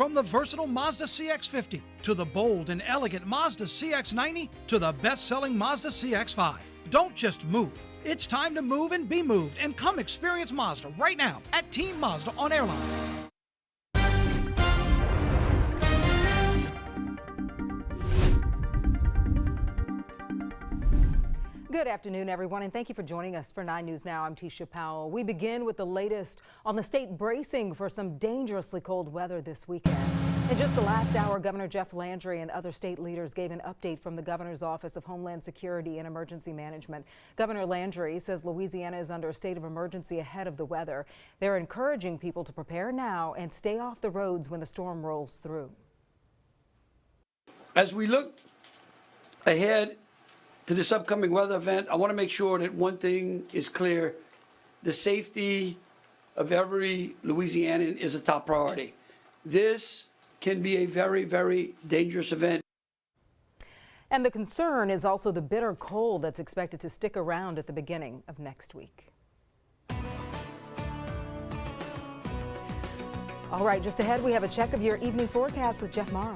From the versatile Mazda CX-50 to the bold and elegant Mazda CX-90 to the best-selling Mazda CX-5. Don't just move. It's time to move and be moved, and come experience Mazda right now at Team Mazda on Airline. Good afternoon, everyone, and thank you for joining us for 9 News Now. I'm Tisha Powell. We begin with the latest on the state bracing for some dangerously cold weather this weekend. In just the last hour, Governor Jeff Landry and other state leaders gave an update from the governor's Office of Homeland Security and Emergency Management. Governor Landry says Louisiana is under a state of emergency ahead of the weather. They're encouraging people to prepare now and stay off the roads when the storm rolls through. As we look ahead to this upcoming weather event, I want to make sure that one thing is clear. The safety of every Louisianan is a top priority. This can be a very, very dangerous event. And the concern is also the bitter cold that's expected to stick around at the beginning of next week. All right, just ahead, we have a check of your evening forecast with Jeff Morrow.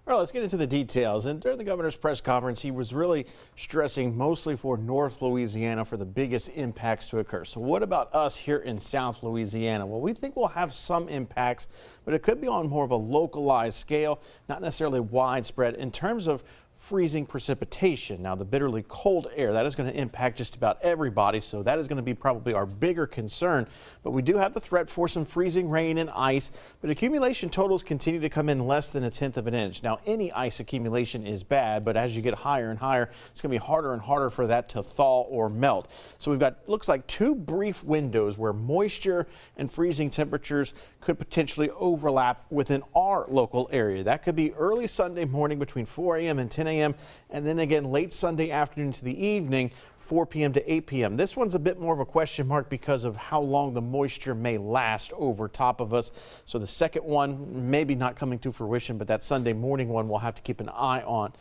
All right, let's get into the details. And during the governor's press conference, he was really stressing mostly for North Louisiana for the biggest impacts to occur. So what about us here in South Louisiana? Well, we think we'll have some impacts, but it could be on more of a localized scale, not necessarily widespread in terms of freezing precipitation. Now, the bitterly cold air, that is going to impact just about everybody, so that is going to be probably our bigger concern. But we do have the threat for some freezing rain and ice, but accumulation totals continue to come in less than 1/10 of an inch. Now, any ice accumulation is bad, but as you get higher and higher, it's going to be harder and harder for that to thaw or melt. So we've got, looks like, 2 brief windows where moisture and freezing temperatures could potentially overlap within our local area. That could be early Sunday morning between 4 a.m. and 10 a.m. and then again late Sunday afternoon to the evening, 4 p.m. to 8 p.m. This one's a bit more of a question mark because of how long the moisture may last over top of us. So the second one maybe not coming to fruition, but that Sunday morning one we'll have to keep an eye on.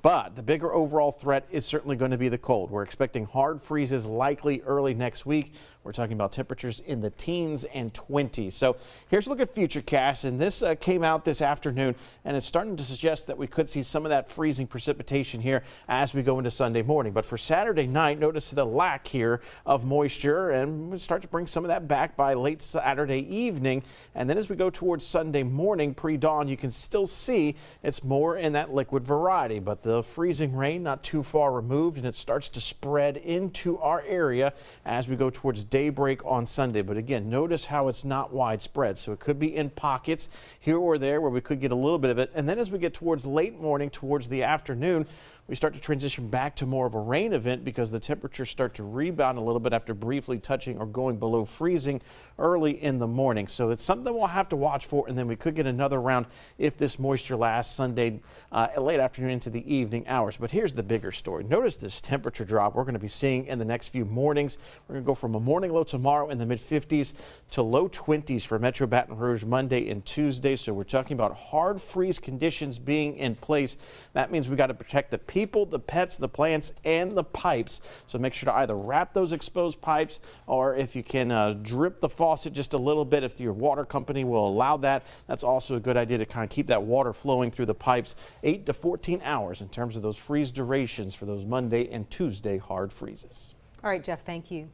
But the bigger overall threat is certainly going to be the cold. We're expecting hard freezes likely early next week. We're talking about temperatures in the teens and 20s. So here's a look at Futurecast, and this came out this afternoon, and it's starting to suggest that we could see some of that freezing precipitation here as we go into Sunday morning. But for Saturday night, notice the lack here of moisture, and we'll start to bring some of that back by late Saturday evening. And then as we go towards Sunday morning, pre-dawn, you can still see it's more in that liquid variety. But the freezing rain not too far removed, and it starts to spread into our area as we go towards daybreak on Sunday. But again, notice how it's not widespread. So it could be in pockets here or there where we could get a little bit of it. And then as we get towards late morning, towards the afternoon, we start to transition back to more of a rain event because the temperatures start to rebound a little bit after briefly touching or going below freezing early in the morning. So it's something we'll have to watch for, and then we could get another round if this moisture lasts Sunday late afternoon into the evening hours. But here's the bigger story. Notice this temperature drop we're going to be seeing in the next few mornings. We're going to go from a morning low tomorrow in the mid-50s to low 20s for Metro Baton Rouge Monday and Tuesday. So we're talking about hard freeze conditions being in place. That means we got to protect the people, the pets, the plants, and the pipes. So make sure to either wrap those exposed pipes, or if you can drip the faucet just a little bit, if your water company will allow that, that's also a good idea to kind of keep that water flowing through the pipes 8 to 14 hours in terms of those freeze durations for those Monday and Tuesday hard freezes. All right, Jeff, thank you.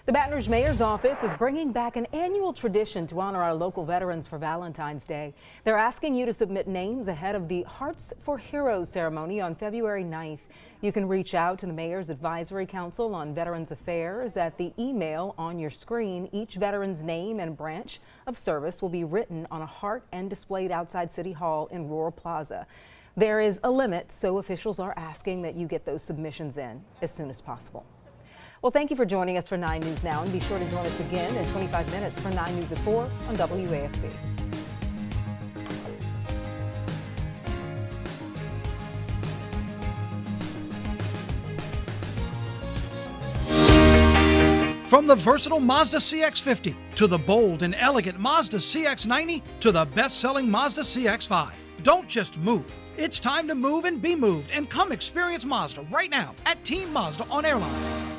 The Baton Rouge Mayor's Office is bringing back an annual tradition to honor our local veterans for Valentine's Day. They're asking you to submit names ahead of the Hearts for Heroes ceremony on February 9th. You can reach out to the Mayor's Advisory Council on Veterans Affairs at the email on your screen. Each veteran's name and branch of service will be written on a heart and displayed outside City Hall in Rural Plaza. There is a limit, so officials are asking that you get those submissions in as soon as possible. Well, thank you for joining us for 9 News Now, and be sure to join us again in 25 minutes for 9 News at 4 on WAFB. From the versatile Mazda CX-50 to the bold and elegant Mazda CX-90 to the best-selling Mazda CX-5. Don't just move. It's time to move and be moved, and come experience Mazda right now at Team Mazda on Airline.